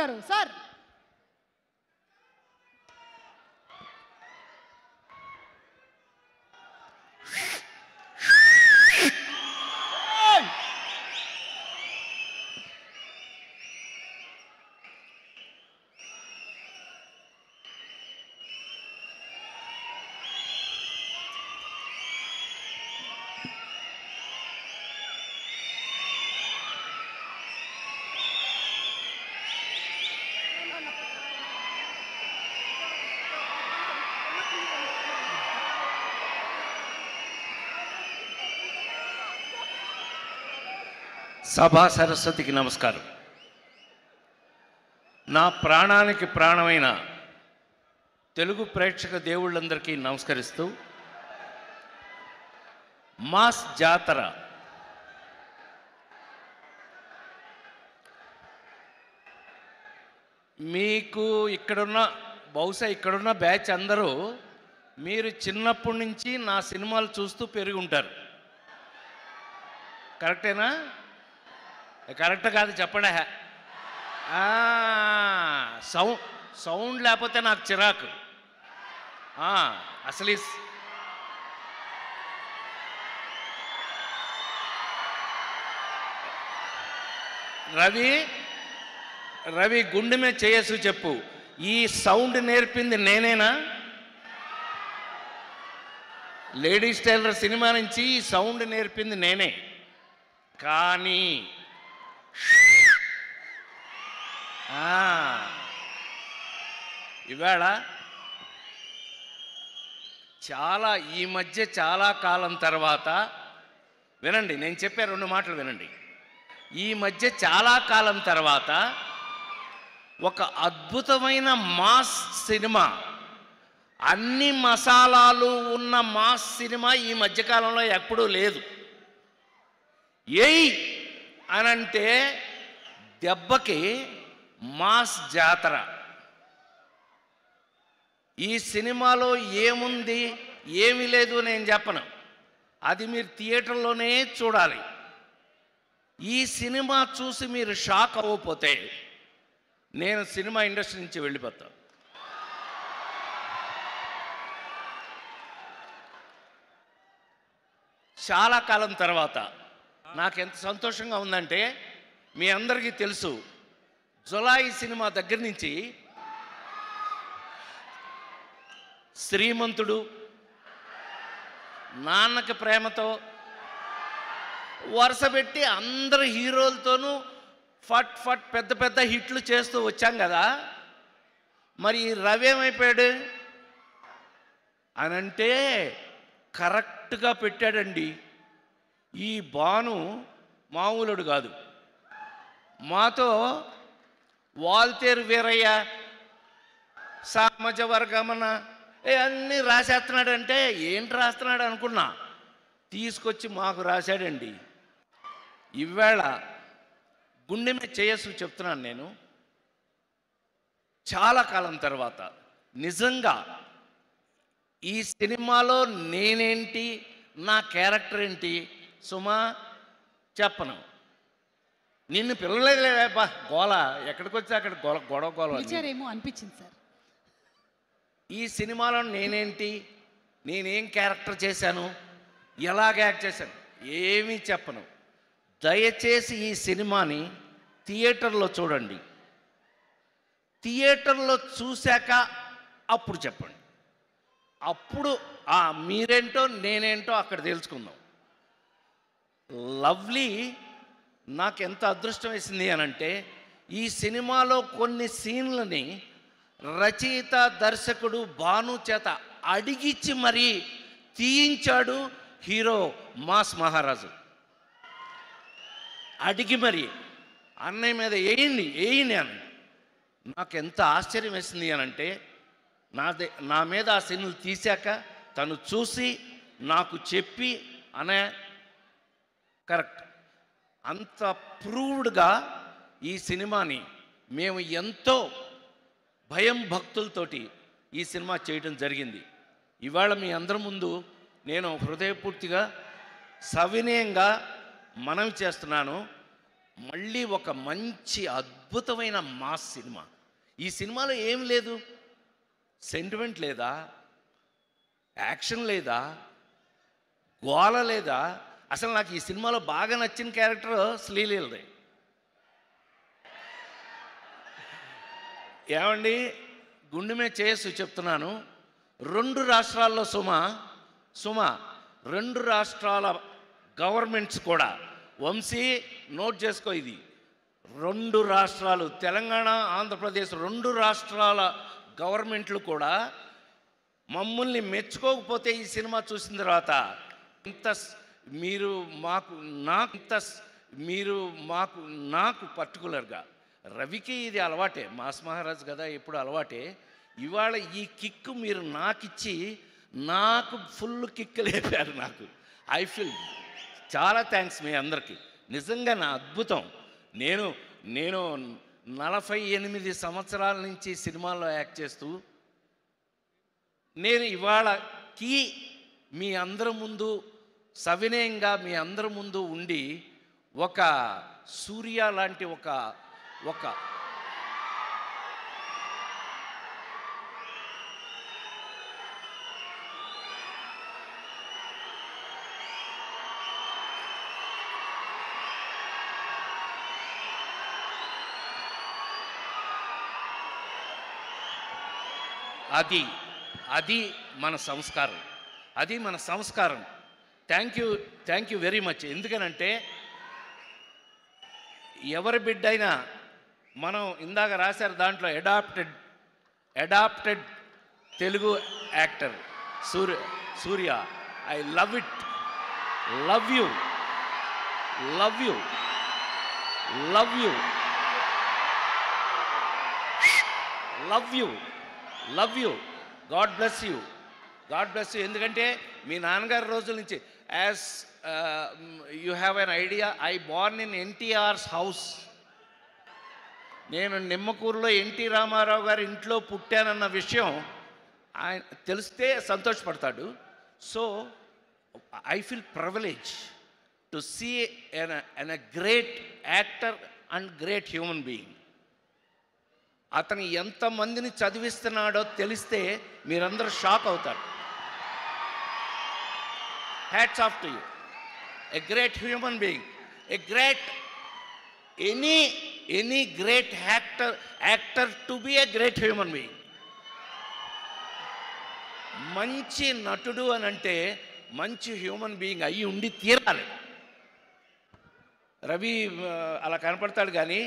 గారు సార్ సభా సరస్వతికి నమస్కారం. నా ప్రాణానికి ప్రాణమైన తెలుగు ప్రేక్షక దేవుళ్ళందరికీ నమస్కరిస్తూ, మాస్ జాతర మీకు బహుశా ఇక్కడున్న బ్యాచ్ అందరూ మీరు చిన్నప్పటి నుంచి నా సినిమాలు చూస్తూ పెరిగి ఉంటారు. కరెక్టేనా? కరెక్ట్ కాదు చెప్పండి. సౌండ్ లేకపోతే నాకు చిరాకు. అసలు రవి గుండె మీద చేయసు చెప్పు, ఈ సౌండ్ నేర్పింది నేనేనా? లేడీస్ టైలర్ సినిమా నుంచి ఈ సౌండ్ నేర్పింది నేనే. కానీ ఇవాళ ఈ మధ్య చాలా కాలం తర్వాత వినండి, నేను చెప్పే 2 మాటలు వినండి. ఈ మధ్య చాలా కాలం తర్వాత ఒక అద్భుతమైన మాస్ సినిమా, అన్ని మసాలాలు ఉన్న మాస్ సినిమా ఈ మధ్యకాలంలో ఎప్పుడూ లేదు. ఏయ్ అనంటే దెబ్బకి మాస్ జాతర. ఈ సినిమాలో ఏముంది ఏమీ లేదు నేను చెప్పను, అది మీరు థియేటర్లోనే చూడాలి. ఈ సినిమా చూసి మీరు షాక్ అవ్వకపోతే నేను సినిమా ఇండస్ట్రీ నుంచి వెళ్ళిపోతాను. చాలా కాలం తర్వాత నాకు ఎంత సంతోషంగా ఉందంటే, మీ అందరికీ తెలుసు, జులాయి సినిమా దగ్గర నుంచి శ్రీమంతుడు, నాన్నకి ప్రేమతో వరుస పెట్టి అందరు హీరోలతోనూ ఫట్ ఫట్ పెద్ద పెద్ద హిట్లు చేస్తూ వచ్చాం కదా. మరి రవి ఏమైపోయాడు అనంటే కరెక్ట్గా పెట్టాడండి. ఈ భాను మామూలుడు కాదు. మాతో వాల్తేరు వీరయ్య, సామజ వర్గమన అన్నీ రాసేస్తున్నాడంటే ఏంటి రాస్తున్నాడు అనుకున్నా, తీసుకొచ్చి మాకు రాశాడండి. ఇవాళ గుండె మీద చేయసు చెప్తున్నాను నేను. చాలా కాలం తర్వాత నిజంగా ఈ సినిమాలో నేనేంటి, నా క్యారెక్టర్ ఏంటి సుమా చెప్పను. నిన్ను పిల్లలేదేపా గోల, ఎక్కడికి వచ్చి అక్కడ గొడవ అనిపించింది సార్. ఈ సినిమాలో నేనేంటి, నేనేం క్యారెక్టర్ చేశాను, ఎలాగ యాక్ట్ చేశాను ఏమీ చెప్పను. దయచేసి ఈ సినిమాని థియేటర్లో చూడండి. థియేటర్లో చూశాక అప్పుడు చెప్పండి. అప్పుడు మీరేంటో నేనేంటో అక్కడ తెలుసుకుందాం. లవ్లీ నాకు ఎంత అదృష్టం వేసింది అనంటే, ఈ సినిమాలో కొన్ని సీన్లని రచయిత దర్శకుడు భాను చేత అడిగిచ్చి మరీ తీయించాడు హీరో మాస్ మహారాజు. అడిగి మరి అన్నయ్య మీద వేయండి అని. నాకు ఎంత ఆశ్చర్యం వేసింది అనంటే, నా మీద ఆ సీన్లు తీశాక తను చూసి నాకు చెప్పి కరెక్ట్ అంత ప్రూవ్డ్గా ఈ సినిమాని మేము ఎంతో భయం భక్తులతోటి ఈ సినిమా చేయడం జరిగింది. ఇవాళ మీ అందరి ముందు నేను హృదయపూర్తిగా సవినయంగా మనవి చేస్తున్నాను. మళ్ళీ ఒక మంచి అద్భుతమైన మాస్ సినిమా. ఈ సినిమాలో ఏం లేదు, సెంటిమెంట్ లేదా, యాక్షన్ లేదా, గోల లేదా. అసలు నాకు ఈ సినిమాలో బాగా నచ్చిన క్యారెక్టర్ శ్రీలీలది. ఏమండి, గుండె మీద చేసి చెప్తున్నాను, 2 రాష్ట్రాల్లో సుమ 2 రాష్ట్రాల గవర్నమెంట్స్ కూడా, వంశీ నోట్ చేసుకో ఇది, 2 రాష్ట్రాలు తెలంగాణ ఆంధ్రప్రదేశ్ 2 రాష్ట్రాల గవర్నమెంట్లు కూడా మమ్మల్ని మెచ్చుకోకపోతే ఈ సినిమా చూసిన తర్వాత నాకు పర్టికులర్గా రవికి ఇది అలవాటే, మాస్ మహారాజ్ కదా ఎప్పుడు అలవాటే. ఇవాళ ఈ కిక్ మీరు నాకిచ్చి నాకు ఫుల్ కిక్ లేపారు. నాకు ఐ ఫీల్ చాలా థ్యాంక్స్ మీ అందరికీ. నిజంగా నా అద్భుతం. నేను 48 సంవత్సరాల నుంచి సినిమాల్లో యాక్ట్ చేస్తూ నేను ఇవాళకి మీ అందరి ముందు సవినయంగా మీ అందరి ముందు ఉండి ఒక సూర్య లాంటి ఒక అది మన సంస్కారం, అది మన సంస్కారం. Thank you very much. ఎందుకనంటే ఎవరి బిడ్డైనా మనం ఇందాక రాశారు దాంట్లో adapted Telugu actor Surya. I love it. Love you love you love you love you love you. God bless you, God bless you. ఎందుకంటే మీ నాన్నగారి రోజుల నుంచి as you have an idea, I born in NTR's house. నేను నిమ్మకూరులో NT Ramarao గారి ఇంట్లో పుట్టానన్న విషయం ఆయన తెలిస్తే సంతోషపడతాడు. So I feel privilege to see an a great actor and great human being. అతను ఎంతమందిని చదివిస్తున్నాడో తెలిస్తే మీరందరూ షాక్ అవుతారు. Hats off to you. A great human being, a great any great actor to be a great human being. మంచి నటుడు అని అంటే మంచి హ్యూమన్ బీయింగ్ అయ్యి ఉండి తీరాలి. రవి అలా కనపడతాడు కానీ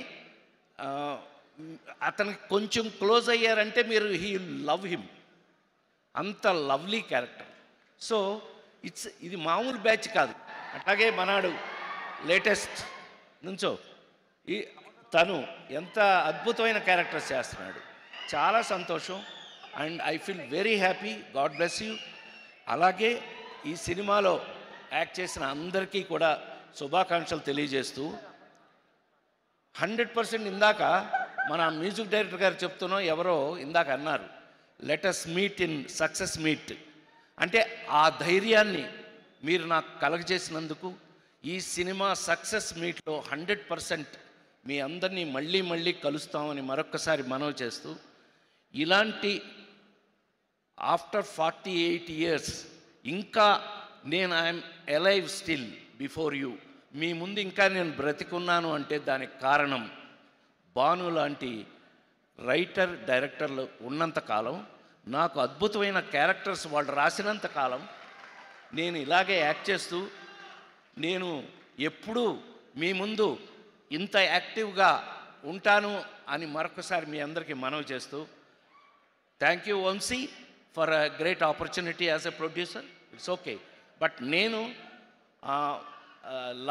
అతనికి కొంచెం క్లోజ్ అయ్యారంటే మీరు హీ లవ్ హిమ్. అంత లవ్లీ క్యారెక్టర్. సో ఇది మామూలు బ్యాచ్ కాదు. అట్లాగే మనాడు లేటెస్ట్ నుంచో తను ఎంత అద్భుతమైన క్యారెక్టర్స్ చేస్తున్నాడు. చాలా సంతోషం and I feel very happy. God bless you. అలాగే ఈ సినిమాలో యాక్ట్ చేసిన అందరికీ కూడా శుభాకాంక్షలు తెలియజేస్తూ 100% ఇందాక మన మ్యూజిక్ డైరెక్టర్ గారు చెప్తున్నాం, ఎవరో ఇందాక అన్నారు let us meet in success meet. అంటే ఆ ధైర్యాన్ని మీరు నాకు కలగజేసినందుకు ఈ సినిమా సక్సెస్ మీట్లో 100% మీ అందరినీ మళ్ళీ కలుస్తామని మరొక్కసారి మనవి చేస్తూ, ఇలాంటి ఆఫ్టర్ 48 years ఇంకా నేను I'm alive still before you, మీ ముందు ఇంకా నేను బ్రతికున్నాను అంటే దానికి కారణం భాను లాంటి రైటర్ డైరెక్టర్లు ఉన్నంతకాలం, నాకు అద్భుతమైన క్యారెక్టర్స్ వాళ్ళు రాసినంత కాలం నేను ఇలాగే యాక్ట్ చేస్తూ నేను ఎప్పుడూ మీ ముందు ఇంత యాక్టివ్గా ఉంటాను అని మరొకసారి మీ అందరికీ మనవి చేస్తూ, thank you Vamsi for a great opportunity as a producer. It's okay. But నేను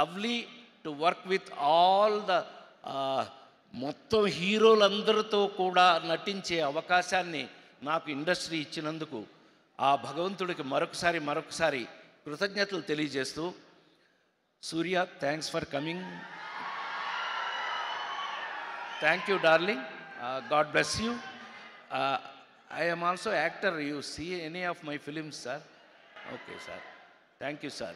lovely to work with all the మొత్తం హీరోలందరితో కూడా నటించే అవకాశాన్ని నాకు ఇండస్ట్రీ ఇచ్చినందుకు ఆ భగవంతుడికి మరొకసారి కృతజ్ఞతలు తెలియజేస్తూ, Surya thanks for coming. Thank you darling. God bless you. I am also actor. You see any of my films, sir? Okay, sir. Thank you, sir.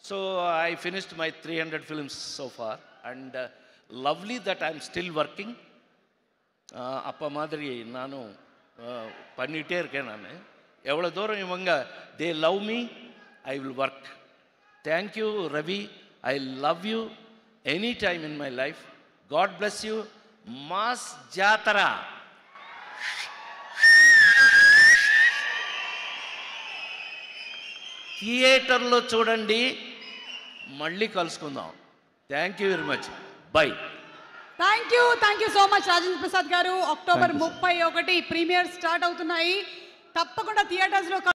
So I finished my 300 films so far, and lovely that I am still working. அப்போ மாதிரி நானும் பண்ணிகிட்டே இருக்கேன். நான் எவ்வளோ தூரம் இவங்க they love me, I will work. Thank you Ravi, I love you any time in my life. God bless you. Mass జాతర. థియేటర్లో చూడండి. మళ్ళీ కలుసుకుందాం. Thank you very much. By. Thank you so much Rajendra Prasad గారు. అక్టోబర్ 31 ప్రీమియర్ స్టార్ట్ అవుతున్నాయి. తప్పకుండా థియేటర్స్లో